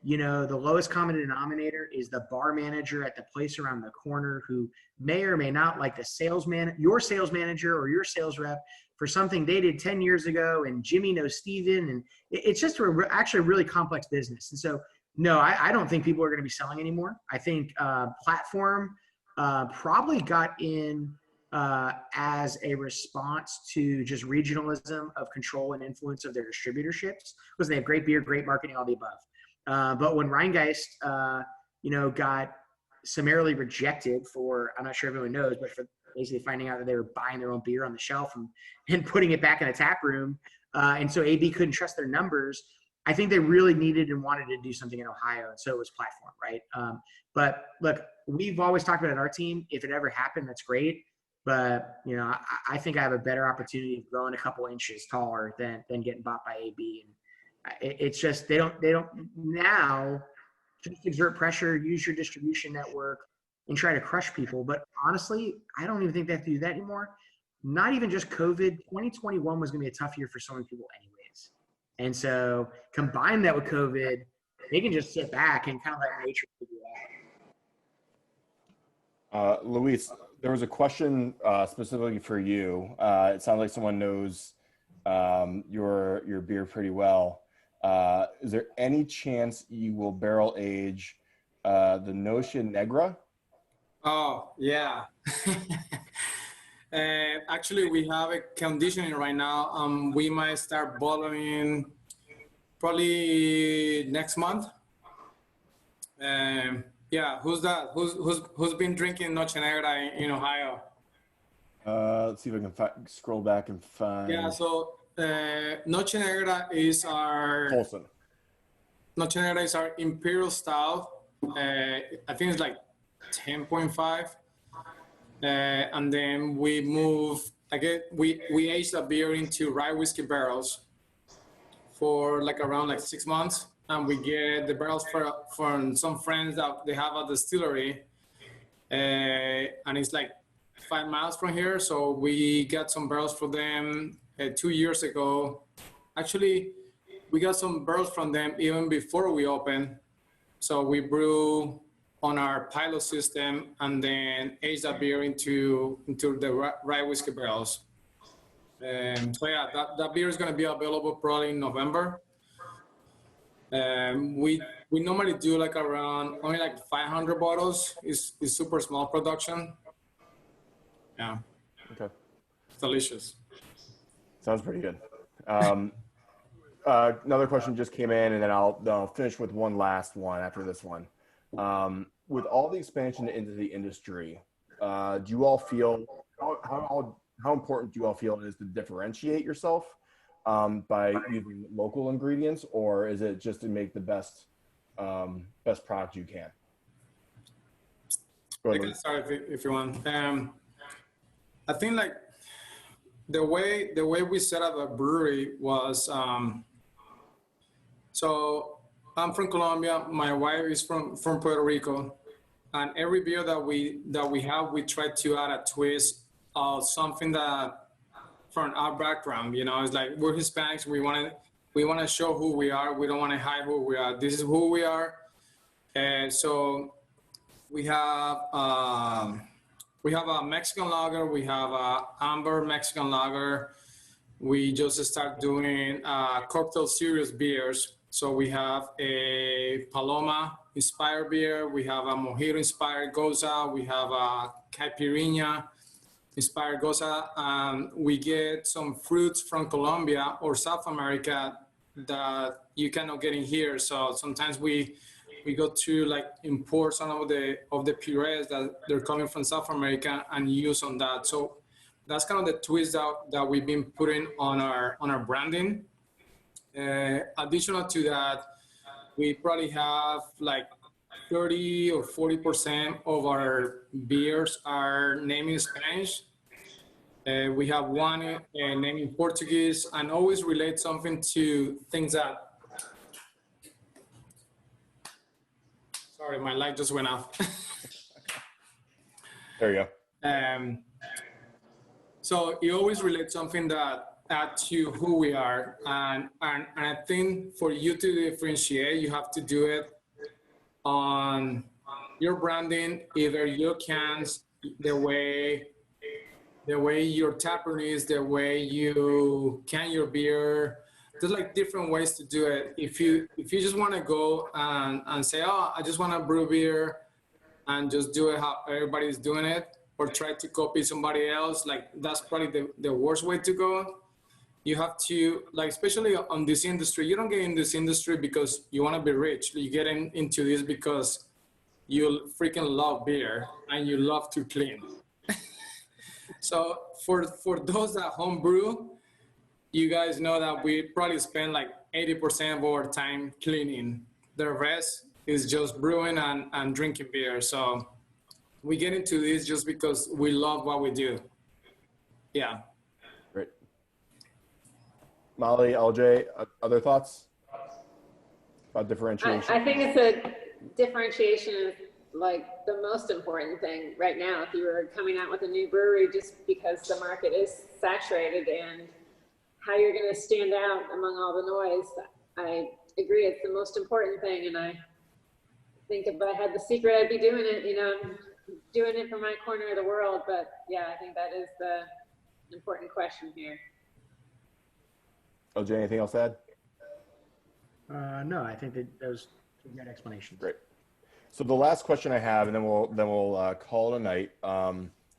[SPEAKER 3] the lowest common denominator is the bar manager at the place around the corner who may or may not like your sales manager or your sales rep for something they did 10 years ago, and Jimmy knows Steven, and it's just actually a really complex business. And so, no, I don't think people are going to be selling anymore. I think Platform probably got in as a response to just regionalism of control and influence of their distributorships, because they have great beer, great marketing, all the above. But when Rheingeist, got summarily rejected for, I'm not sure everyone knows, but for basically finding out that they were buying their own beer on the shelf and putting it back in a tap room. And so AB couldn't trust their numbers. I think they really needed and wanted to do something in Ohio. And so it was Platform, right? But look, we've always talked about it, our team, if it ever happened, that's great. But, you know, I think I have a better opportunity of growing a couple inches taller than getting bought by AB. And it's just, they don't now just exert pressure, use your distribution network and try to crush people. But honestly, I don't even think they have to do that anymore. Not even just COVID. 2021 was going to be a tough year for so many people anyways. And so combine that with COVID, they can just sit back and kind of let nature figure it out.
[SPEAKER 1] Luis, there was a question specifically for you. It sounds like someone knows your beer pretty well. Is there any chance you will barrel age the Noche Negra?
[SPEAKER 4] Oh, yeah. Actually, we have a conditioning right now. We might start bottling probably next month. Yeah, who's that? Who's been drinking Noche Negra in Ohio?
[SPEAKER 1] Let's see if I can scroll back and find.
[SPEAKER 4] Yeah, so Noche Negra is our
[SPEAKER 1] Colson.
[SPEAKER 4] Noche Negra is our imperial style. I think it's like 10.5. And then we we age the beer into rye whiskey barrels for around 6 months. And we get the barrels from some friends that they have a distillery. And it's 5 miles from here. So we got some barrels from them 2 years ago. Actually, we got some barrels from them even before we opened. So we brew on our pilot system and then age that beer into the rye whiskey barrels. So yeah, that beer is going to be available probably in November. We normally do around only 500 bottles. It's super small production. Yeah.
[SPEAKER 1] Okay.
[SPEAKER 4] It's delicious.
[SPEAKER 1] Sounds pretty good. Another question just came in, and then I'll finish with one last one after this one. With all the expansion into the industry, do you all feel how important do you all feel it is to differentiate yourself by using local ingredients, or is it just to make the best product you can?
[SPEAKER 4] I can start if you want. I think the way we set up a brewery was so I'm from Colombia. My wife is from Puerto Rico, and every beer that we have, we try to add a twist of something that from our background. You know, it's we're Hispanics. We want to show who we are. We don't want to hide who we are. This is who we are. And so we have a Mexican lager. We have a amber Mexican lager. We just start doing cocktail series beers. So we have a Paloma inspired beer. We have a Mojito inspired Goza. We have a Caipirinha inspired Goza. We get some fruits from Colombia or South America that you cannot get in here. So sometimes we go to import some of the purees that they're coming from South America and use on that. So that's kind of the twist that we've been putting on our branding. Additional to that, we probably have 30 or 40% of our beers are named in Spanish. We have one named in Portuguese, and always relate something to things that. Sorry, my light just went off.
[SPEAKER 1] There you go.
[SPEAKER 4] So you always relate something that add to who we are, and I think for you to differentiate, you have to do it on your branding, either your cans, the way your taproom is, the way you can your beer. There's different ways to do it. If you just want to go and say, oh, I just want to brew beer and just do it how everybody's doing it, or try to copy somebody else, that's probably the worst way to go. You have to, especially on this industry, you don't get in this industry because you want to be rich. You get into this because you freaking love beer and you love to clean. So for those that home brew, you guys know that we probably spend 80% of our time cleaning. The rest is just brewing and drinking beer. So we get into this just because we love what we do. Yeah.
[SPEAKER 1] Great. Molly, LJ, other thoughts about differentiation?
[SPEAKER 2] I think it's a differentiation is like the most important thing right now. If you were coming out with a new brewery, just because the market is saturated, and how you're going to stand out among all the noise, I agree. It's the most important thing. And I think if I had the secret, I'd be doing it, you know, doing it from my corner of the world. But yeah, I think that is the important question here.
[SPEAKER 1] LJ, anything else to add?
[SPEAKER 3] No, I think that those are good explanations.
[SPEAKER 1] Great. So the last question I have, and then we'll call it a night. I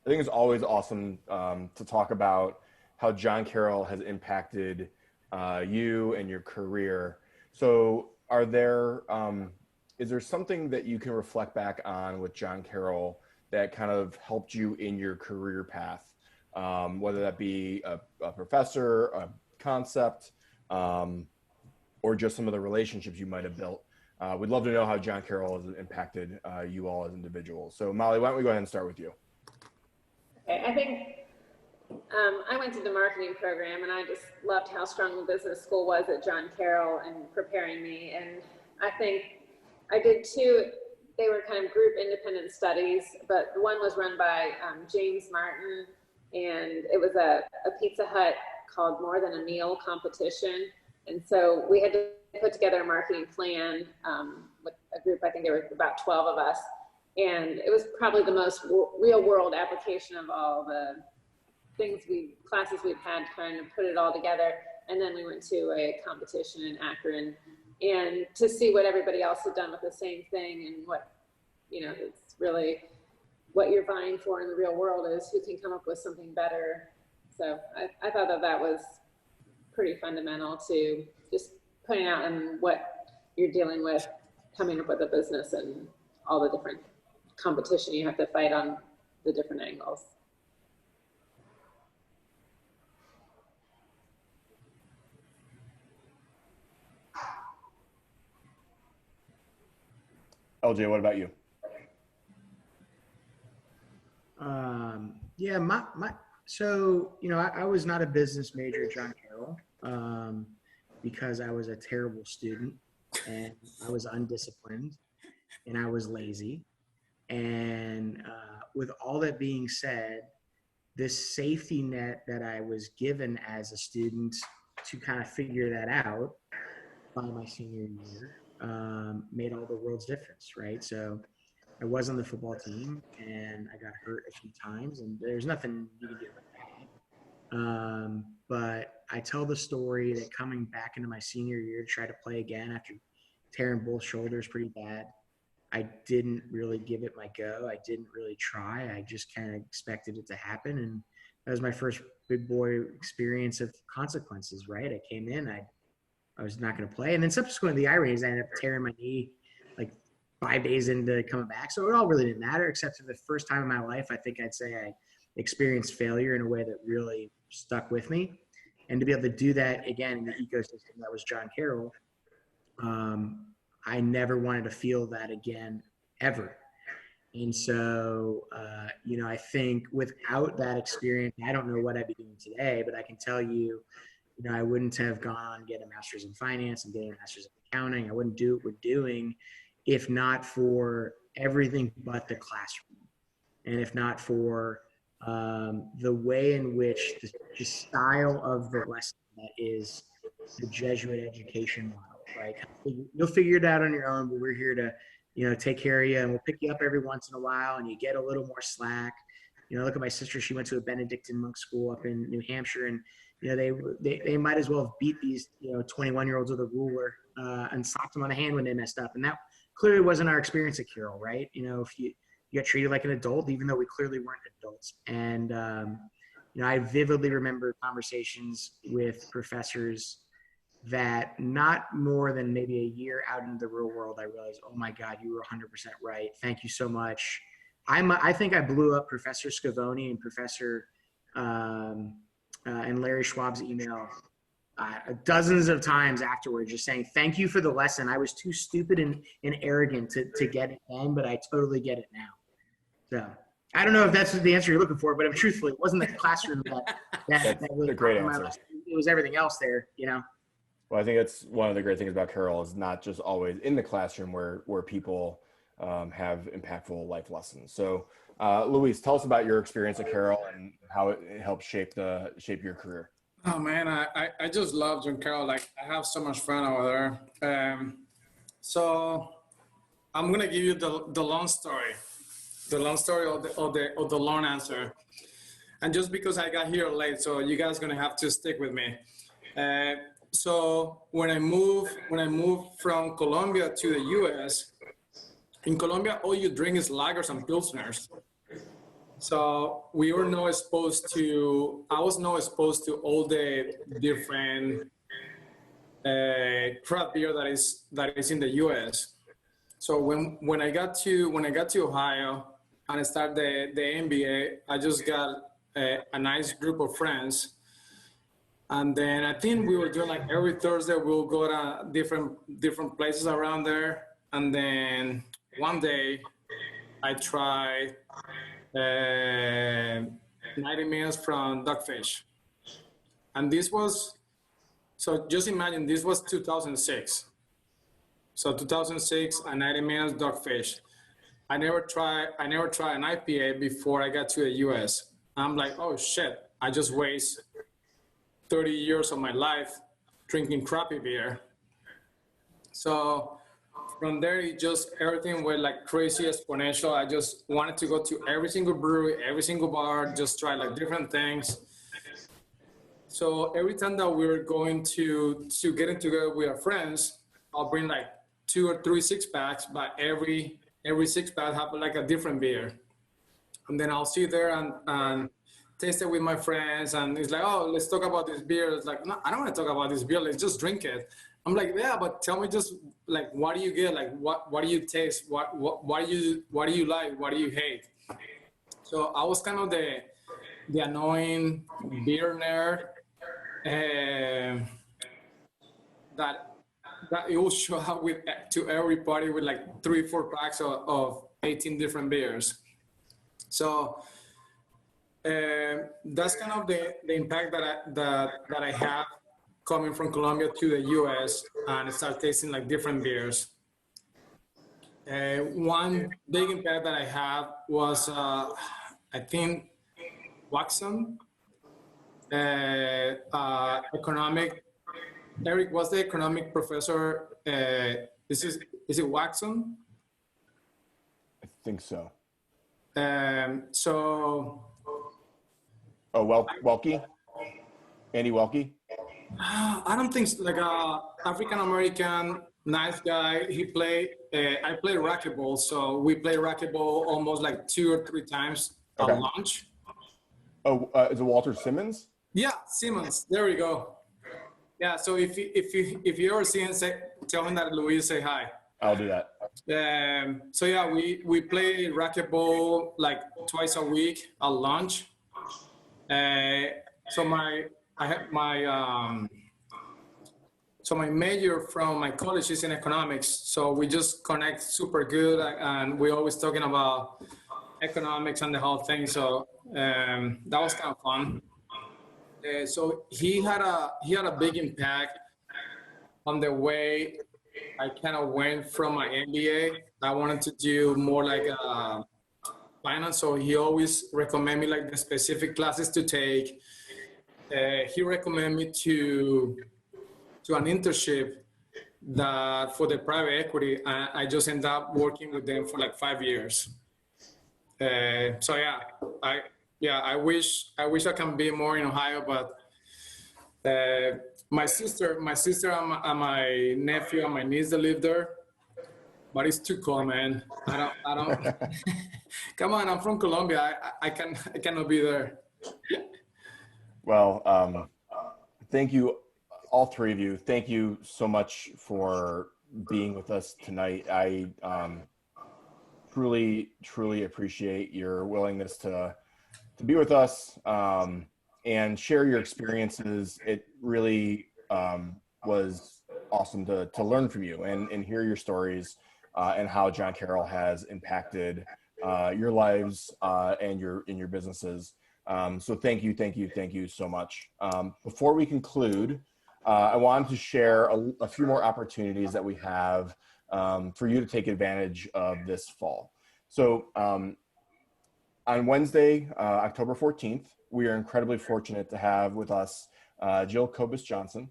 [SPEAKER 1] think it's always awesome to talk about how John Carroll has impacted you and your career. So is there something that you can reflect back on with John Carroll that kind of helped you in your career path? Whether that be a professor, a concept, or just some of the relationships you might have built. We'd love to know how John Carroll has impacted you all as individuals. So Molly, why don't we go ahead and start with you?
[SPEAKER 2] Okay, I think I went to the marketing program, and I just loved how strong the business school was at John Carroll and preparing me. And I think I did two, they were kind of group independent studies, but one was run by James Martin, and it was a Pizza Hut called More Than a Meal competition. And so we had to put together a marketing plan with a group, I think there were about 12 of us. And it was probably the most real world application of all the classes we've had, kind of put it all together. And then we went to a competition in Akron, and to see what everybody else had done with the same thing, and what, you know, it's really what you're vying for in the real world is who can come up with something better. So I thought that was pretty fundamental to just putting out and what you're dealing with, coming up with a business and all the different competition you have to fight on the different angles.
[SPEAKER 1] LJ, what about you?
[SPEAKER 3] Yeah, so, you know, I was not a business major at John Carroll because I was a terrible student, and I was undisciplined, and I was lazy. And with all that being said, this safety net that I was given as a student to kind of figure that out by my senior year made all the world's difference, right? So I was on the football team, and I got hurt a few times, and there's nothing you can do about that. But I tell the story that coming back into my senior year to try to play again after tearing both shoulders pretty bad, I didn't really give it my go. I didn't really try. I just kind of expected it to happen. And that was my first big boy experience of consequences, right? I came in, I was not going to play. And then subsequently, the irony is I ended up tearing my knee like 5 days into coming back. So it all really didn't matter, except for the first time in my life, I think I'd say I experienced failure in a way that really stuck with me. And to be able to do that again in the ecosystem that was John Carroll, I never wanted to feel that again, ever. And so, you know, I think without that experience, I don't know what I'd be doing today, but I can tell you, you know, I wouldn't have gone on and get a master's in finance and getting a master's in accounting. I wouldn't do what we're doing if not for everything but the classroom, and if not for the way in which the style of the lesson that is the Jesuit education model. Right? You'll figure it out on your own, but we're here to, you know, take care of you, and we'll pick you up every once in a while, and you get a little more slack. You know, look at my sister; she went to a Benedictine monk school up in New Hampshire, and you know they might as well have beat these 21-year-olds with a ruler and slapped them on the hand when they messed up, and that clearly wasn't our experience at Carroll, right? You know, if you got treated like an adult, even though we clearly weren't adults, and you know, I vividly remember conversations with professors that not more than maybe a year out into the real world, I realized, oh my God, you were 100% right. Thank you so much. I think I blew up Professor Scavone and Professor and Larry Schwab's email dozens of times afterwards, just saying, thank you for the lesson. I was too stupid and arrogant to get it then, but I totally get it now. So I don't know if that's the answer you're looking for, but truthfully, it wasn't the classroom that was
[SPEAKER 1] a great
[SPEAKER 3] my
[SPEAKER 1] answer.
[SPEAKER 3] life. It was everything else there, you know.
[SPEAKER 1] Well, I think that's one of the great things about Carroll is not just always in the classroom where people have impactful life lessons. So, Luis, tell us about your experience at Carroll and how it helped shape your career.
[SPEAKER 4] Oh man, I just love John Carroll. Like I have so much fun over there. So I'm gonna give you the long story, of the long answer. And just because I got here late, so you guys gonna have to stick with me. So when I moved from Colombia to the U.S., in Colombia, all you drink is lagers and pilsners. So we were not exposed to, I was not exposed to all the different craft beer that is in the U.S. So when I got to Ohio and I started the MBA, I just got a nice group of friends. And then I think we were doing like every Thursday, we'll go to different places around there. And then one day I tried 90 minutes from Dogfish. And this was, so just imagine this was 2006. So 2006 and 90 minutes Dogfish. I never tried an IPA before I got to the US. I'm like, oh shit, I just waste 30 years of my life drinking crappy beer. So from there, everything went like crazy exponential. I just wanted to go to every single brewery, every single bar, just try like different things. So every time that we were going to getting together with our friends, I'll bring like 2 or 3 6-packs, but every 6-pack have like a different beer. And then I'll sit there and taste it with my friends, and it's like, oh, let's talk about this beer. It's like, no, I don't want to talk about this beer. Let's just drink it. I'm like, yeah, but tell me just like, what do you get? Like, what do you taste? What do you like? What do you hate? So I was kind of the annoying beer nerd that it will show up to every party with like 3-4 packs of 18 different beers. So that's kind of the impact that I have coming from Colombia to the US and start tasting like different beers. One big impact that I had was I think Waxon, economic. Eric was the economic professor. Is it Waxon?
[SPEAKER 1] I think so.
[SPEAKER 4] So.
[SPEAKER 1] Oh, Welke? Andy Welke?
[SPEAKER 4] I don't think so. Like African American, nice guy. He played. I play racquetball, so we play racquetball almost like 2 or 3 times
[SPEAKER 1] Okay.
[SPEAKER 4] at lunch.
[SPEAKER 1] Oh, is it Walter Simmons?
[SPEAKER 4] Yeah, Simmons. There we go. Yeah. So if you ever see him, tell him that Luis say hi.
[SPEAKER 1] I'll do that.
[SPEAKER 4] So yeah, we play racquetball like twice a week at lunch. So my major from my college is in economics. So we just connect super good, and we're always talking about economics and the whole thing. So that was kind of fun. So he had a big impact on the way I kind of went from my MBA. I wanted to do more like finance, so he always recommended me like the specific classes to take. He recommended me to an internship that for the private equity. I just ended up working with them for like 5 years. So yeah, I wish I can be more in Ohio, but my sister and my nephew and my niece that live there, but it's too cold, man. I don't. Come on, I'm from Colombia. I cannot be there.
[SPEAKER 1] Well, thank you, all 3 of you. Thank you so much for being with us tonight. I truly appreciate your willingness to be with us and share your experiences. It really was awesome to learn from you and hear your stories and how John Carroll has impacted your lives and your businesses. So thank you so much. Before we conclude, I wanted to share a few more opportunities that we have for you to take advantage of this fall. So on Wednesday, October 14th, we are incredibly fortunate to have with us Jill Kobus Johnson,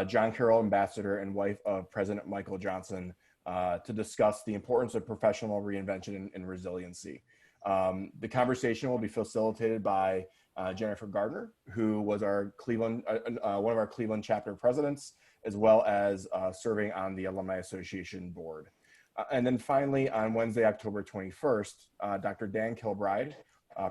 [SPEAKER 1] John Carroll Ambassador and wife of President Michael Johnson, to discuss the importance of professional reinvention and resiliency. The conversation will be facilitated by Jennifer Gardner, who was our Cleveland, one of our Cleveland chapter presidents, as well as serving on the Alumni Association board. And then finally, on Wednesday, October 21st, Dr. Dan Kilbride,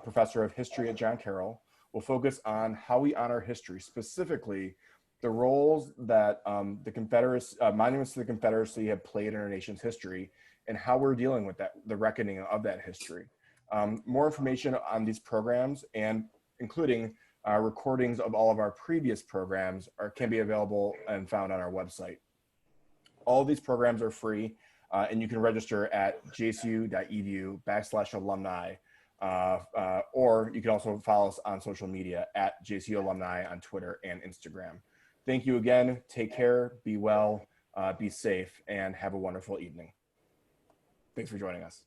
[SPEAKER 1] professor of history at John Carroll, will focus on how we honor history, specifically the roles that the Confederacy, monuments to the Confederacy have played in our nation's history, and how we're dealing with that, the reckoning of that history. More information on these programs, and including recordings of all of our previous programs, can be available and found on our website. All of these programs are free, and you can register at jcu.edu/alumni, or you can also follow us on social media at JCU Alumni on Twitter and Instagram. Thank you again. Take care, be well, be safe, and have a wonderful evening. Thanks for joining us.